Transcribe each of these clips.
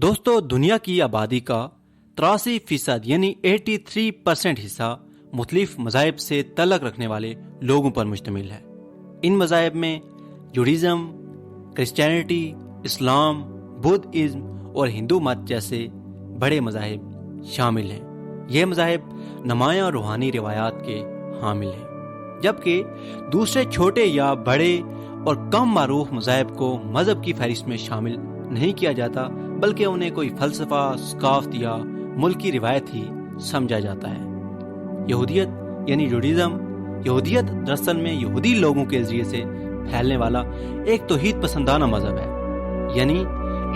دوستو، دنیا کی آبادی کا 83% یعنی 83% حصہ مختلف مذاہب سے تعلق رکھنے والے لوگوں پر مشتمل ہے۔ ان مذاہب میں جوڈیزم، کرسچینٹی، اسلام، بدھ ازم اور ہندو مت جیسے بڑے مذاہب شامل ہیں۔ یہ مذاہب نمایاں روحانی روایات کے حامل ہیں، جبکہ دوسرے چھوٹے یا بڑے اور کم معروف مذاہب کو مذہب کی فہرست میں شامل نہیں کیا جاتا، بلکہ انہیں کوئی فلسفہ، ثقافت یا ملکی روایت ہی سمجھا جاتا ہے۔ یہودیت یعنی جوڈیزم، یہودیت دراصل میں یہودی لوگوں کے ذریعے سے پھیلنے والا ایک توحید پسندانہ مذہب ہے، یعنی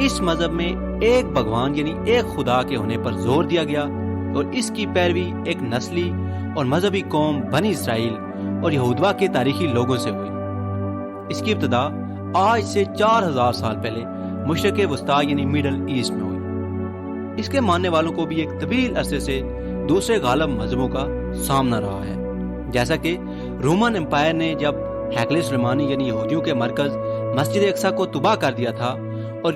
اس مذہب میں ایک بھگوان یعنی ایک خدا کے ہونے پر زور دیا گیا اور اس کی پیروی ایک نسلی اور مذہبی قوم بنی اسرائیل اور یہودوا کے تاریخی لوگوں سے ہوئی۔ اس کی ابتدا آج سے 4000 سال پہلے مشرق وسطیٰ یعنی مڈل ایسٹ میں ہوئی۔ اس کے ماننے والوں کو بھی ایک طویل عرصے سے دوسرے غالب مذہبوں کا سامنا رہا ہے، جیسا کہ رومن امپائر نے جب ہیکل سلیمانی یعنی یہودیوں کے مرکز مسجد اقصی کو تباہ کر دیا تھا اور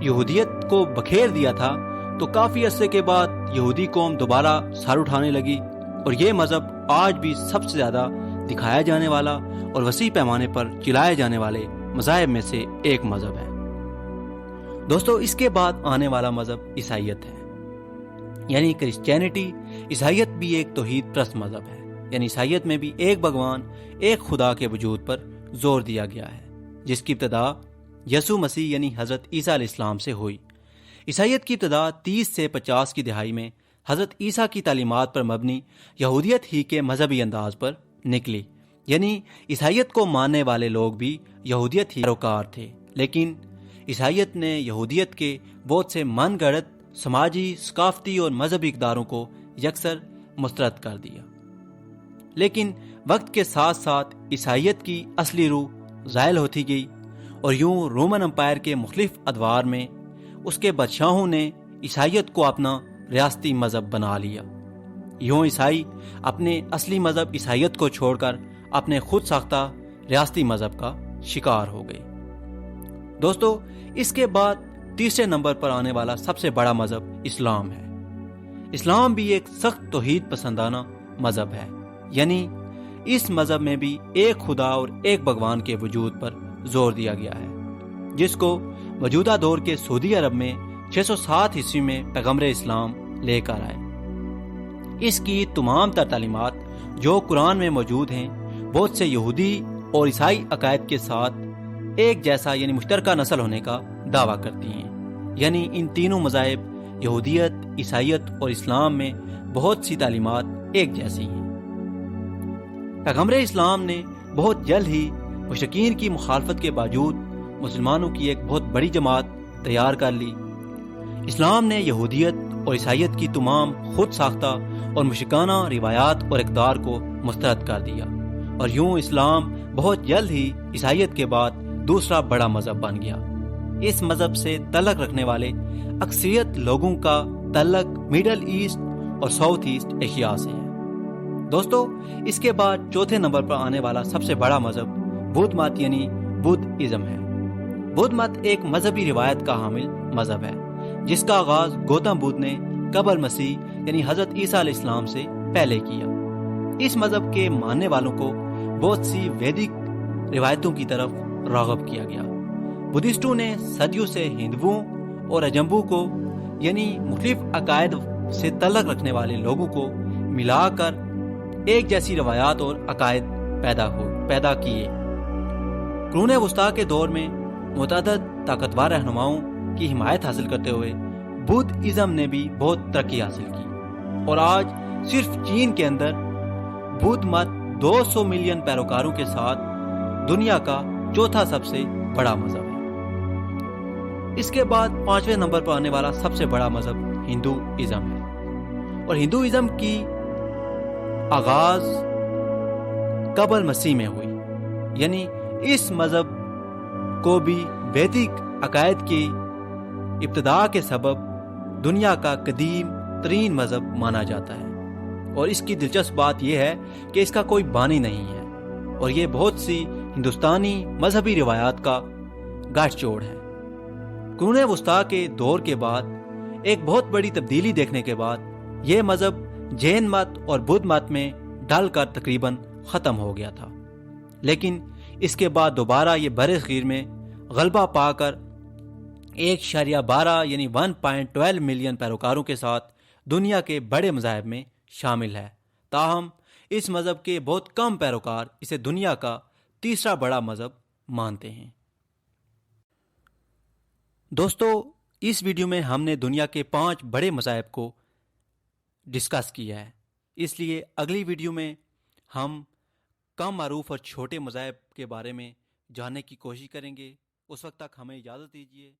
یہودیت کو بکھیر دیا تھا، تو کافی عرصے کے بعد یہودی قوم دوبارہ سر اٹھانے لگی، اور یہ مذہب آج بھی سب سے زیادہ دکھایا جانے والا اور وسیع پیمانے پر چلائے جانے والے مذاہب میں سے ایک مذہب ہے۔ دوستو، اس کے بعد آنے والا مذہب عیسائیت ہے، یعنی کرسچینٹی۔ عیسائیت بھی ایک توحید پرست مذہب ہے، یعنی عیسائیت میں بھی ایک بھگوان، ایک خدا کے وجود پر زور دیا گیا ہے، جس کی ابتدا یسوع مسیح یعنی حضرت عیسیٰ علیہ السلام سے ہوئی۔ عیسائیت کی ابتدا 30 سے 50 کی دہائی میں حضرت عیسیٰ کی تعلیمات پر مبنی یہودیت ہی کے مذہبی انداز پر نکلی، یعنی عیسائیت کو ماننے والے لوگ بھی یہودیت ہی پیروکار تھے، لیکن عیسائیت نے یہودیت کے بہت سے من گھڑت سماجی، ثقافتی اور مذہبی اقداروں کو یکسر مسترد کر دیا۔ لیکن وقت کے ساتھ ساتھ عیسائیت کی اصلی روح زائل ہوتی گئی، اور یوں رومن امپائر کے مختلف ادوار میں اس کے بادشاہوں نے عیسائیت کو اپنا ریاستی مذہب بنا لیا۔ یوں عیسائی اپنے اصلی مذہب عیسائیت کو چھوڑ کر اپنے خود ساختہ ریاستی مذہب کا شکار ہو گئے۔ دوستو، اس کے بعد تیسرے نمبر پر آنے والا سب سے بڑا مذہب اسلام ہے۔ اسلام بھی ایک سخت توحید پسندانہ مذہب ہے، یعنی اس مذہب میں بھی ایک خدا اور ایک بھگوان کے وجود پر زور دیا گیا ہے، جس کو موجودہ دور کے سعودی عرب میں 607 عیسوی میں پیغمبر اسلام لے کر آئے۔ اس کی تمام تر تعلیمات جو قرآن میں موجود ہیں، بہت سے یہودی اور عیسائی عقائد کے ساتھ ایک جیسا یعنی مشترکہ نسل ہونے کا دعویٰ کرتی ہیں، یعنی ان تینوں مذاہب یہودیت، عیسائیت اور اسلام میں بہت سی تعلیمات ایک جیسی ہیں۔ پیغمبر اسلام نے بہت جلد ہی مشرکین کی مخالفت کے باوجود مسلمانوں کی ایک بہت بڑی جماعت تیار کر لی۔ اسلام نے یہودیت اور عیسائیت کی تمام خود ساختہ اور مشرکانہ روایات اور اقدار کو مسترد کر دیا، اور یوں اسلام بہت جلد ہی عیسائیت کے بعد دوسرا بڑا مذہب بن گیا۔ اس مذہب سے تعلق رکھنے والے اکثریت لوگوں کا تعلق مڈل ایسٹ اور ساؤتھ ایسٹ ایشیا سے ہے۔ دوستو، اس کے بعد چوتھے نمبر پر آنے والا سب سے بڑا مذہب بدھ مت یعنی بدھ ازم ہے۔ بدھ مت ایک مذہبی روایت کا حامل مذہب ہے، جس کا آغاز گوتم بدھ نے قبل مسیح یعنی حضرت عیسیٰ علیہ السلام سے پہلے کیا۔ اس مذہب کے ماننے والوں کو بہت سی ویدک روایتوں کی طرف راغب کیا گیا۔ بدھسٹوں نے صدیوں سے ہندوؤں اور اجمبو کو یعنی مختلف عقائد سے تعلق رکھنے والے لوگوں کو ملا کر ایک جیسی روایات اور عقائد پیدا کیے۔ قرون وسطیٰ کے دور میں متعدد طاقتور رہنماؤں کی حمایت حاصل کرتے ہوئے بدھ ازم نے بھی بہت ترقی حاصل کی، اور آج صرف چین کے اندر بدھ مت 200 ملین پیروکاروں کے ساتھ دنیا کا چوتھا سب سے بڑا مذہب ہے۔ اس کے بعد پانچویں نمبر پر آنے والا سب سے بڑا مذہب ہندو ازم ہے، اور ہندو ازم کی آغاز قبل مسیح میں ہوئی، یعنی اس مذہب کو بھی ویدک عقائد کی ابتدا کے سبب دنیا کا قدیم ترین مذہب مانا جاتا ہے، اور اس کی دلچسپ بات یہ ہے کہ اس کا کوئی بانی نہیں ہے، اور یہ بہت سی ہندوستانی مذہبی روایات کا گٹھ جوڑ ہے۔ قرون وسطیٰ کے دور کے بعد ایک بہت بڑی تبدیلی دیکھنے کے بعد یہ مذہب جین مت اور بدھ مت میں ڈل کر تقریباً ختم ہو گیا تھا، لیکن اس کے بعد دوبارہ یہ بر صغیر میں غلبہ پا کر 1.12 یعنی 1.12 ملین پیروکاروں کے ساتھ دنیا کے بڑے مذاہب میں شامل ہے۔ تاہم اس مذہب کے بہت کم پیروکار اسے دنیا کا تیسرا بڑا مذہب مانتے ہیں۔ دوستو، اس ویڈیو میں ہم نے دنیا کے 5 بڑے مذاہب کو ڈسکس کیا ہے، اس لیے اگلی ویڈیو میں ہم کم معروف اور چھوٹے مذاہب کے بارے میں جاننے کی کوشش کریں گے۔ اس وقت تک ہمیں اجازت دیجیے۔